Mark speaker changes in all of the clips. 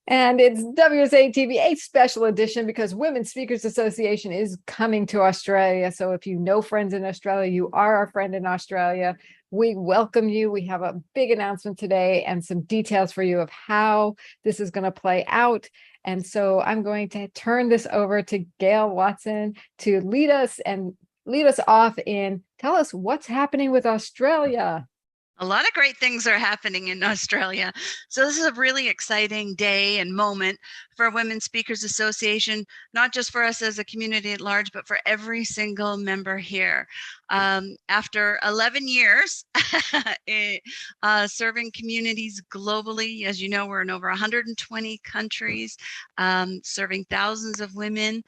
Speaker 1: And it's WSA TV, a special edition because Women Speakers Association is coming to Australia. So if you know friends in Australia, you are our friend in Australia. We welcome you. We have a big announcement today and some details for you of how this is going to play out. And so I'm going to turn this over to Gail Watson to lead us off in tell us what's happening with Australia.
Speaker 2: A lot of great things are happening in Australia. So this is a really exciting day and moment for Women Speakers Association, not just for us as a community at large, but for every single member here. After 11 years serving communities globally, as you know, we're in over 120 countries, serving thousands of women.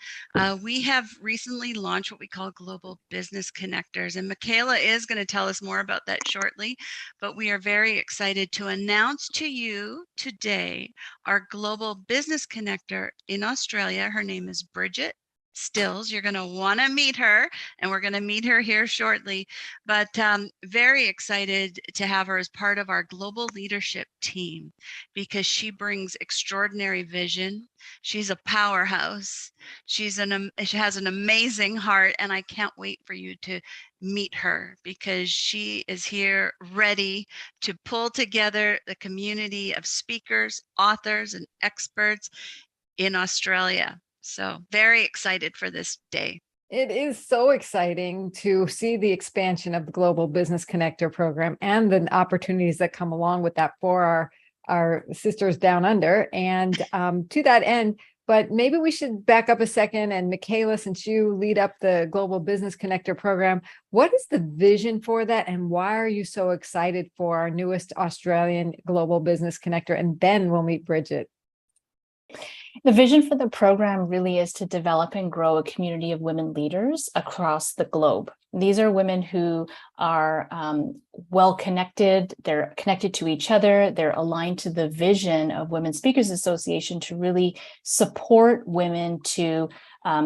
Speaker 2: We have recently launched what we call Global Business Connectors, and Michaela is going to tell us more about that shortly. But we are very excited to announce to you today our Global Business Connector in Australia. Her name is Brigitte Stills. You're going to want to meet her, and we're going to meet her here shortly. But very excited to have her as part of our global leadership team because she brings extraordinary vision. She's a powerhouse. She has an amazing heart, and I can't wait for you to meet her because she is here ready to pull together the community of speakers, authors, and experts in Australia. So very excited for this day.
Speaker 1: It is so exciting to see the expansion of the Global Business Connector program and the opportunities that come along with that for our sisters down under. And to that end, but maybe we should back up a second. And Michaela, since you lead up the Global Business Connector program, what is the vision for that? And why are you so excited for our newest Australian Global Business Connector? And then we'll meet Brigitte.
Speaker 3: The vision for the program really is to develop and grow a community of women leaders across the globe. These are women who are well connected, they're connected to each other, they're aligned to the vision of Women Speakers Association to really support women to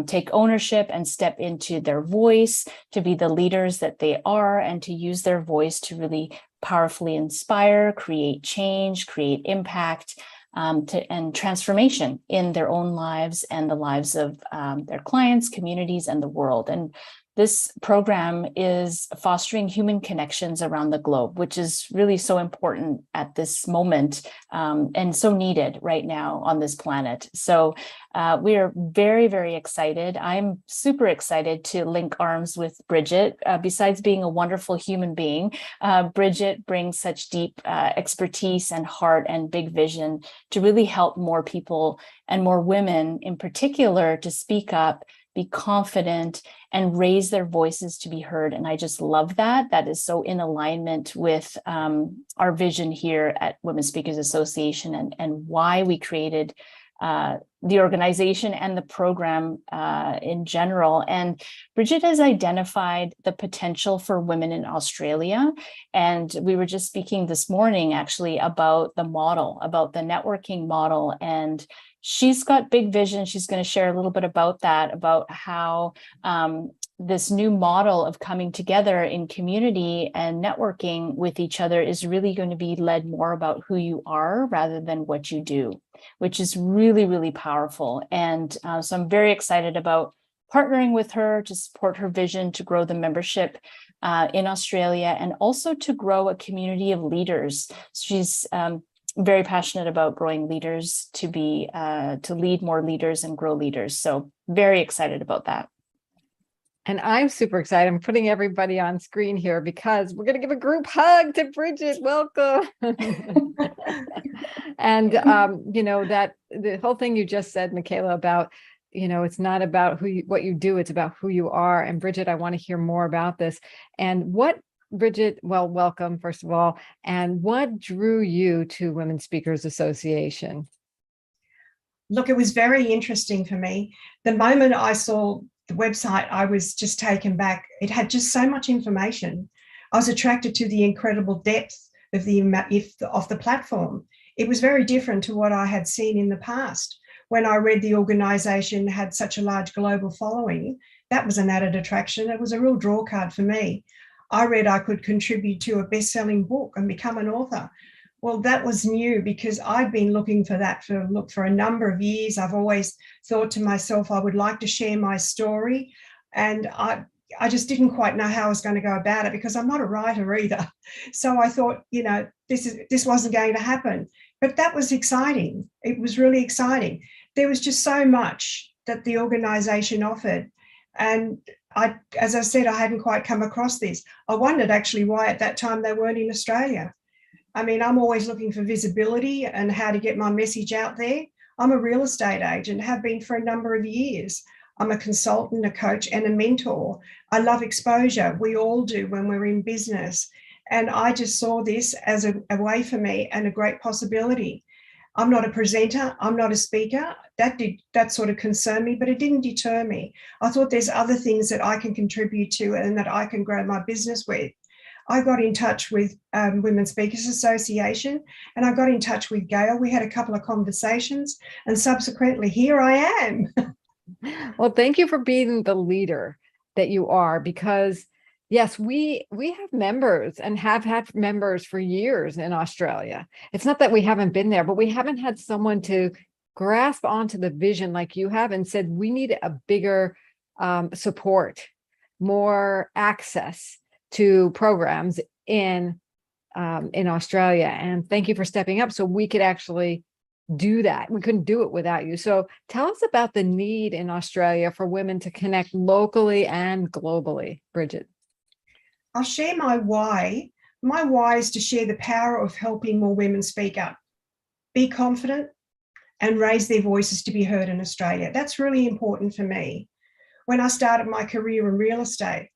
Speaker 3: take ownership and step into their voice, to be the leaders that they are, and to use their voice to really powerfully inspire, create change, create impact, and transformation in their own lives and the lives of their clients, communities, and the world. And this program is fostering human connections around the globe, which is really so important at this moment and so needed right now on this planet. So we are very, very excited. I'm super excited to link arms with Brigitte. Besides being a wonderful human being, Brigitte brings such deep expertise and heart and big vision to really help more people and more women in particular to speak up, be confident, and raise their voices to be heard. And I just love that. That is so in alignment with our vision here at Women Speakers Association and why we created the organization and the program in general. And Brigitte has identified the potential for women in Australia. And we were just speaking this morning, actually, about the model, about the networking model. And she's got big vision. She's going to share a little bit about that, about how this new model of coming together in community and networking with each other is really going to be led more about who you are rather than what you do, which is really, really powerful. And so I'm very excited about partnering with her to support her vision to grow the membership in Australia and also to grow a community of leaders. She's very passionate about growing leaders to lead more leaders and grow leaders. So very excited about that.
Speaker 1: And I'm super excited. I'm putting everybody on screen here because we're going to give a group hug to Brigitte. Welcome. And, that the whole thing you just said, Michaela, about, it's not about what you do, it's about who you are. And Brigitte, I want to hear more about this. And Brigitte, well, welcome, first of all. And what drew you to Women Speakers Association?
Speaker 4: Look, it was very interesting for me. The moment I saw the website, I was just taken back. It had just so much information. I was attracted to the incredible depth of the platform. It was very different to what I had seen in the past. When I read the organisation had such a large global following, that was an added attraction. It was a real draw card for me. I read I could contribute to a best-selling book and become an author. Well, that was new because I'd been looking for that for a number of years. I've always thought to myself, I would like to share my story. And I just didn't quite know how I was going to go about it because I'm not a writer either. So I thought, this wasn't going to happen. But that was exciting. It was really exciting. There was just so much that the organization offered. And as I said, I hadn't quite come across this. I wondered actually why at that time they weren't in Australia. I mean, I'm always looking for visibility and how to get my message out there. I'm a real estate agent, have been for a number of years. I'm a consultant, a coach, and a mentor. I love exposure. We all do when we're in business. And I just saw this as a way for me and a great possibility. I'm not a presenter. I'm not a speaker. That sort of concerned me, but it didn't deter me. I thought there's other things that I can contribute to and that I can grow my business with. I got in touch with Women Speakers Association and I got in touch with Gail. We had a couple of conversations and subsequently here I am.
Speaker 1: Well, thank you for being the leader that you are, because yes, we have members and have had members for years in Australia. It's not that we haven't been there, but we haven't had someone to grasp onto the vision like you have and said, we need a bigger support, more access to programs in Australia. And thank you for stepping up so we could actually do that. We couldn't do it without you. So tell us about the need in Australia for women to connect locally and globally, Brigitte.
Speaker 4: I'll share my why. My why is to share the power of helping more women speak up, be confident, and raise their voices to be heard in Australia. That's really important for me. When I started my career in real estate,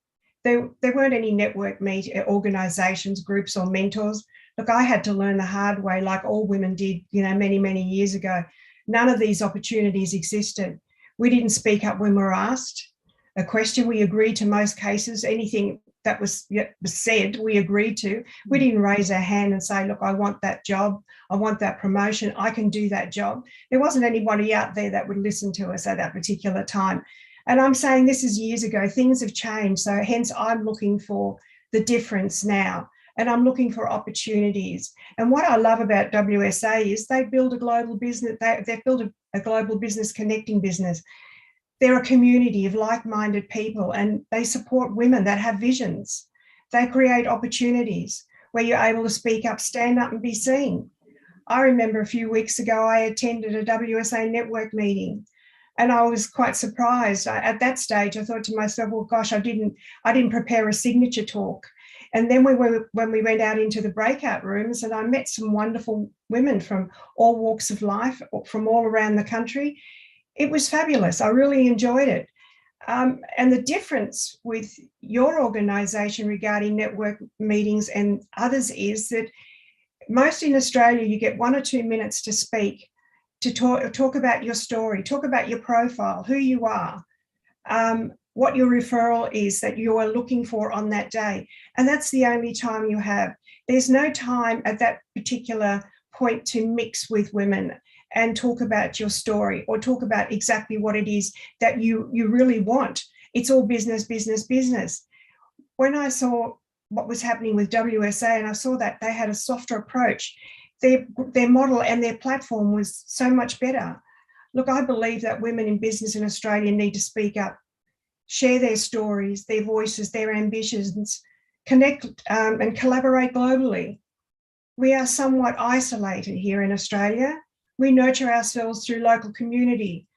Speaker 4: there weren't any network organisations, groups or mentors. Look, I had to learn the hard way like all women did, many, many years ago. None of these opportunities existed. We didn't speak up when we were asked a question. We agreed to most cases. Anything that was said, we agreed to. We didn't raise our hand and say, look, I want that job. I want that promotion. I can do that job. There wasn't anybody out there that would listen to us at that particular time. And I'm saying this is years ago. Things have changed. So hence I'm looking for the difference now. And I'm looking for opportunities. And what I love about WSA is they build a global business. They've built a global business connecting business. They're a community of like-minded people and they support women that have visions. They create opportunities where you're able to speak up, stand up and be seen. I remember a few weeks ago, I attended a WSA network meeting and I was quite surprised. At that stage, I thought to myself, well, gosh, I didn't prepare a signature talk. And then when we went out into the breakout rooms and I met some wonderful women from all walks of life, from all around the country, it was fabulous. I really enjoyed it. And the difference with your organisation regarding network meetings and others is that most in Australia, you get 1 or 2 minutes to speak, to talk about your story, talk about your profile, who you are, what your referral is that you are looking for on that day. And that's the only time you have. There's no time at that particular point to mix with women and talk about your story or talk about exactly what it is that you really want. It's all business, business, business. When I saw what was happening with WSA and I saw that they had a softer approach, their model and their platform was so much better. Look, I believe that women in business in Australia need to speak up, share their stories, their voices, their ambitions, connect and collaborate globally. We are somewhat isolated here in Australia. We nurture ourselves through local community.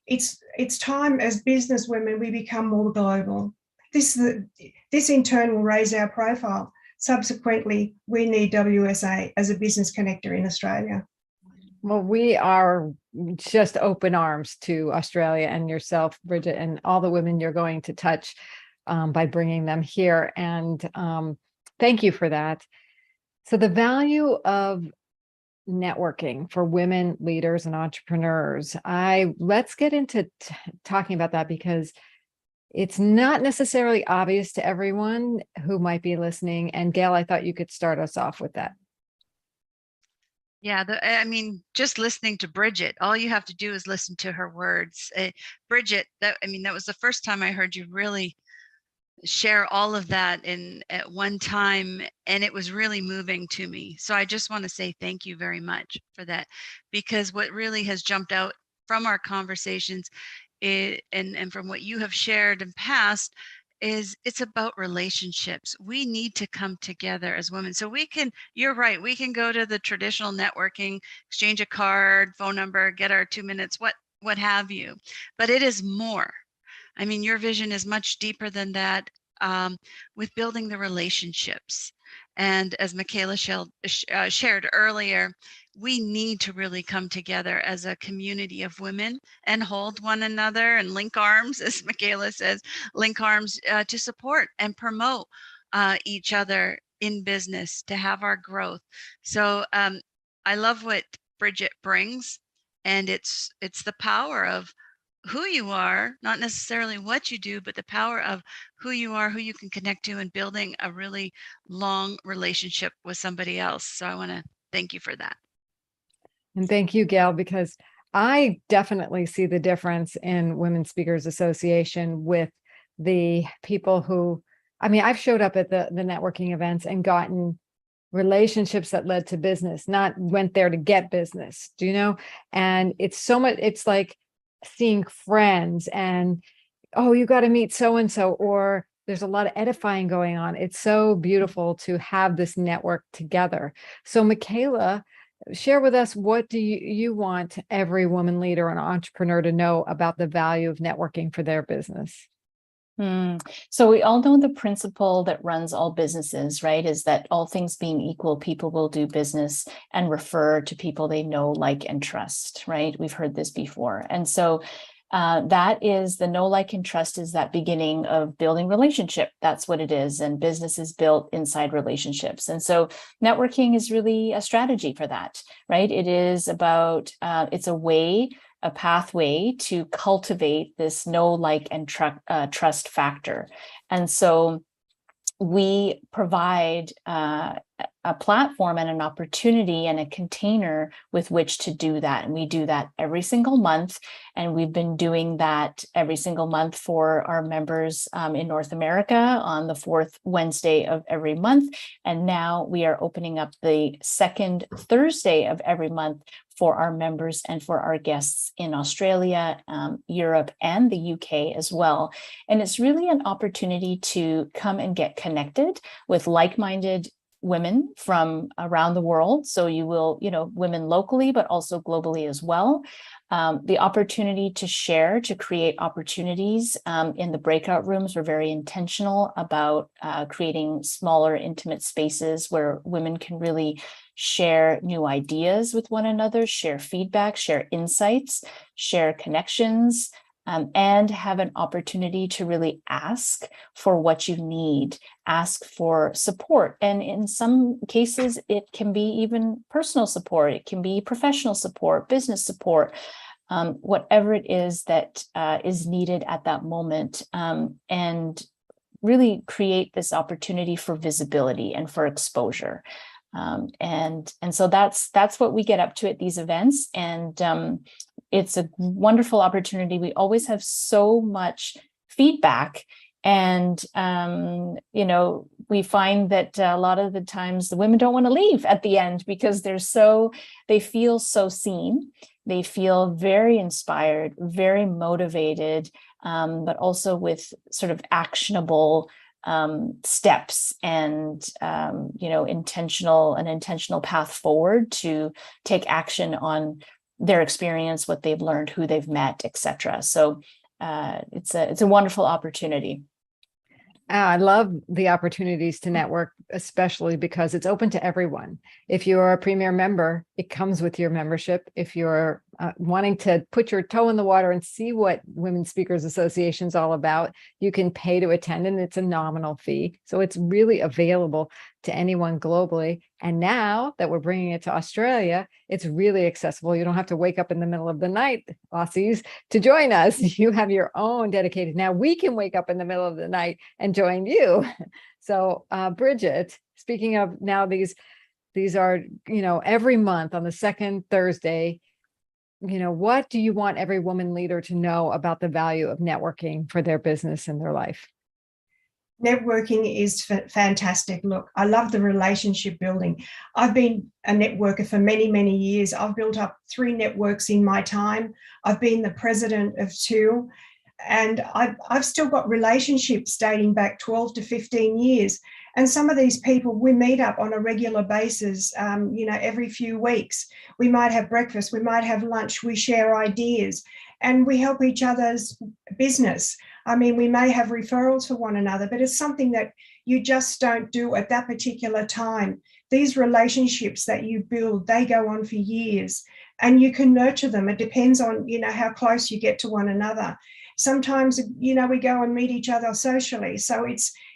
Speaker 4: It's time as business women we become more global. This in turn will raise our profile. Subsequently, we need WSA as a business connector in Australia.
Speaker 1: Well, we are just open arms to Australia and yourself, Brigitte, and all the women you're going to touch by bringing them here. And thank you for that. So the value of networking for women leaders and entrepreneurs. Let's get into talking about that because it's not necessarily obvious to everyone who might be listening. And Gail, I thought you could start us off with that.
Speaker 2: Yeah, just listening to Brigitte, all you have to do is listen to her words. Brigitte, that was the first time I heard you really share all of that at one time, and it was really moving to me. So I just want to say thank you very much for that, because what really has jumped out from our conversations and from what you have shared in past is it's about relationships. We need to come together as women. So you're right, we can go to the traditional networking, exchange a card, phone number, get our 2 minutes, what have you. But it is more. I mean, your vision is much deeper than that, with building the relationships. And as Michaela shared earlier, we need to really come together as a community of women and hold one another and link arms, as Michaela says, link arms to support and promote each other in business, to have our growth. So I love what Brigitte brings, and it's the power of who you are, not necessarily what you do, but the power of who you are, who you can connect to, and building a really long relationship with somebody else. So I want to thank you for that.
Speaker 1: And thank you, Gail, because I definitely see the difference in Women Speakers Association with the people who, I mean, I've showed up at the networking events and gotten relationships that led to business, not went there to get business, do you know? And it's so much, it's like seeing friends and, oh, you got to meet so-and-so, or there's a lot of edifying going on. It's so beautiful to have this network together. So Michaela, share with us, what do you want every woman leader and entrepreneur to know about the value of networking for their business?
Speaker 3: So we all know the principle that runs all businesses, right? Is that all things being equal, people will do business and refer to people they know, like, and trust, right? We've heard this before. And so that is the know, like, and trust is that beginning of building relationship. That's what it is. And business is built inside relationships. And so networking is really a strategy for that, right? It is about, it's a pathway to cultivate this know, like, and trust factor. And so we provide a platform and an opportunity and a container with which to do that. And we do that every single month. And we've been doing that every single month for our members in North America on the fourth Wednesday of every month. And now we are opening up the second Thursday of every month for our members and for our guests in Australia, Europe, and the UK as well. And it's really an opportunity to come and get connected with like-minded women from around the world. So you will, women locally, but also globally as well. The opportunity to share, to create opportunities in the breakout rooms. We're very intentional about creating smaller, intimate spaces where women can really share new ideas with one another, share feedback, share insights, share connections, and have an opportunity to really ask for what you need, ask for support. And in some cases, it can be even personal support. It can be professional support, business support, whatever it is that is needed at that moment, and really create this opportunity for visibility and for exposure. And so that's what we get up to at these events. And it's a wonderful opportunity. We always have so much feedback. And, we find that a lot of the times the women don't want to leave at the end because they feel so seen. They feel very inspired, very motivated, but also with sort of actionable steps and, an intentional path forward to take action on their experience, what they've learned, who they've met, etc. So it's a wonderful opportunity.
Speaker 1: I love the opportunities to network, especially because it's open to everyone. If you're a premier member, it comes with your membership. If you're wanting to put your toe in the water and see what Women Speakers Association is all about, you can pay to attend, and it's a nominal fee. So it's really available to anyone globally. And now that we're bringing it to Australia, it's really accessible. You don't have to wake up in the middle of the night, Aussies, to join us. You have your own dedicated. Now we can wake up in the middle of the night and join you. So Brigitte, speaking of now, these are, every month on the second Thursday. What do you want every woman leader to know about the value of networking for their business and their life?
Speaker 4: Networking is fantastic. Look, I love the relationship building. I've been a networker for many, many years. I've built up 3 networks in my time. I've been the president of 2, and I've still got relationships dating back 12 to 15 years. And some of these people, we meet up on a regular basis, every few weeks. We might have breakfast, we might have lunch, we share ideas, and we help each other's business. I mean, we may have referrals for one another, but it's something that you just don't do at that particular time. These relationships that you build, they go on for years, and you can nurture them. It depends on, how close you get to one another. Sometimes, we go and meet each other socially. So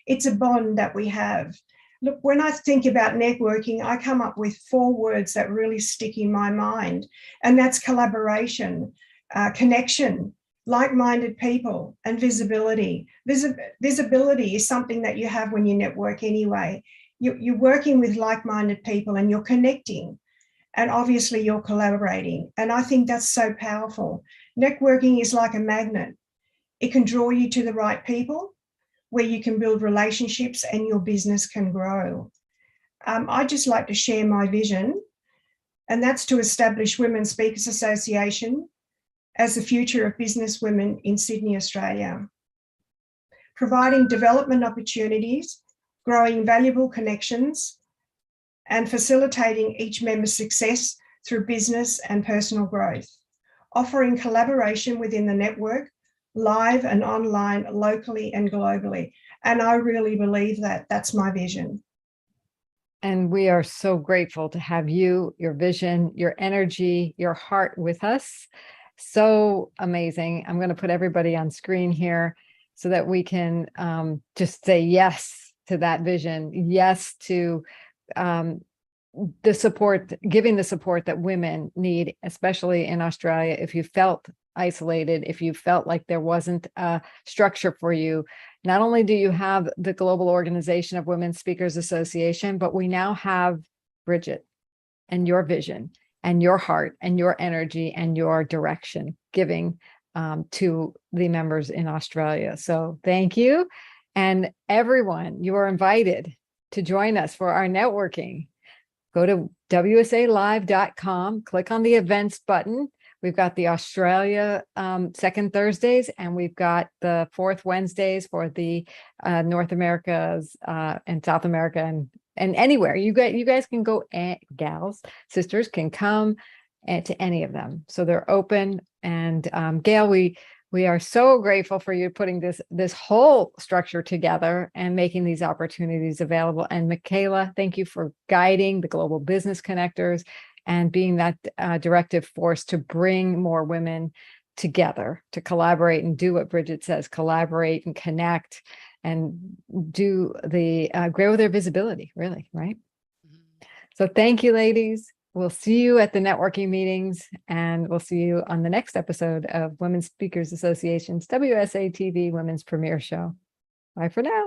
Speaker 4: it's a bond that we have. Look, when I think about networking, I come up with 4 words that really stick in my mind, and that's collaboration, connection, like-minded people, and visibility. Visibility is something that you have when you network anyway. You're working with like-minded people and you're connecting, and obviously you're collaborating. And I think that's so powerful. Networking is like a magnet. It can draw you to the right people where you can build relationships and your business can grow. I'd just like to share my vision, and that's to establish Women Speakers Association as the future of business women in Sydney, Australia, providing development opportunities, growing valuable connections, and facilitating each member's success through business and personal growth, offering collaboration within the network, live and online, locally and globally. And I really believe that that's my vision.
Speaker 1: And we are so grateful to have you, your vision, your energy, your heart with us. So amazing. I'm going to put everybody on screen here so that we can just say yes to that vision, yes to the support, giving the support that women need, especially in Australia. If you felt isolated, if you felt like there wasn't a structure for you, not only do you have the Global Organization of Women Speakers Association, but we now have Brigitte and your vision and your heart and your energy and your direction giving to the members in Australia. So thank you. And everyone, you are invited to join us for our networking. Go to wsalive.com, click on the events button. We've got the Australia second Thursdays, and we've got the 4th Wednesdays for the North Americas and South America and anywhere. You guys can go, gals, sisters can come to any of them. So they're open. And Gail, we are so grateful for you putting this whole structure together and making these opportunities available. And Michaela, thank you for guiding the Global Business Connectors and being that directive force to bring more women together, to collaborate and do what Brigitte says, collaborate and connect and do the grow their visibility, really, right? Mm-hmm. So thank you, ladies. We'll see you at the networking meetings, and we'll see you on the next episode of Women Speakers Association's WSA TV Women's Premiere Show. Bye for now.